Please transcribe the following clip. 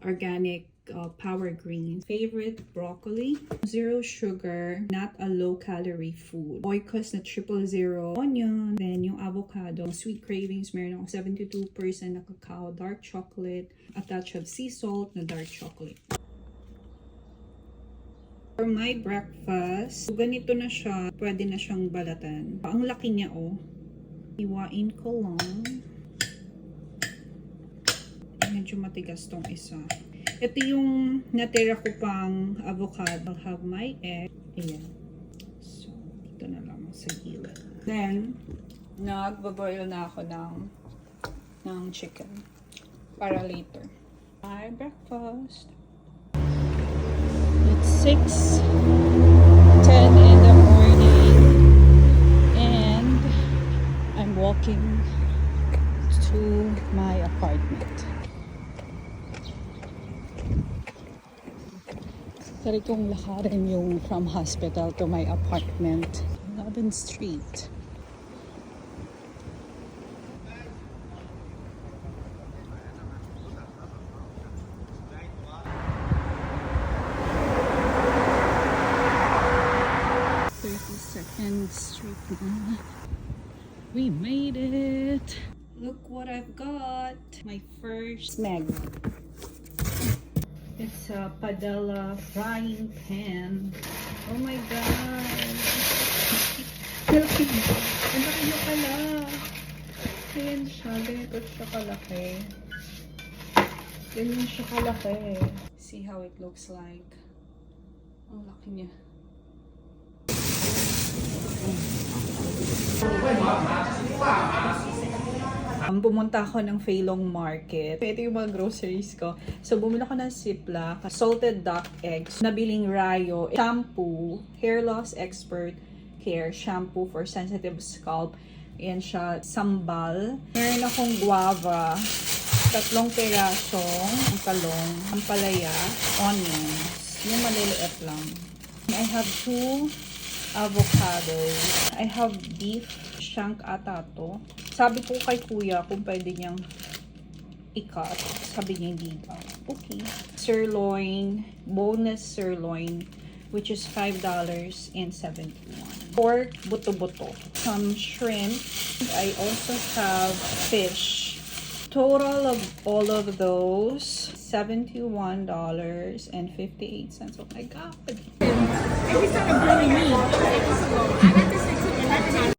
organic power greens. Favorite broccoli, zero sugar, not a low calorie food. Oikos na 000 onion. Then yung avocado, sweet cravings, meron ako 72% na cacao, dark chocolate, a touch of sea salt na dark chocolate. For my breakfast, ganito na siya, pwede na siyang balatan. Ang laki niya Iwain ko lang. Medyo matigas tong isa. Ito yung natira ko pang avocado. I'll have my egg. Ayan. So, dito na lang sa gilid. Then, nagbaboil na ako ng chicken para later. My breakfast. It's 6:10 in the morning and I'm walking to my apartment. Tari kong lakarin yung from hospital to my apartment. 11th Street. Street na. We made it! Look what I've got! My first mag. It's a Padella frying pan. Oh my god! Ang laki niya pala! Ayan siya. Ganito siya kalaki. Ganyan siya kalaki. See how it looks like. Ang laki niya. Pumunta ako ng Feilong Market. Ito yung mga groceries ko. So, bumili ako ng Cipla, salted duck eggs, nabiling Rayo, shampoo, hair loss expert care, shampoo for sensitive scalp. Ayan siya, sambal. Meron akong guava, 3 pirasong talong, ampalaya, onions. Yung maliliit lang. I have 2 avocados. I have beef shank ata to. Sabi ko kay kuya kung pwede niyang i-cut. Sabi niya hindi daw. Okay. Sirloin, boneless sirloin, which is $5.71. Pork, buto-buto. Some shrimp. I also have fish. Total of all of those, $71.58. Oh my god. Every time I'm doing me, I got this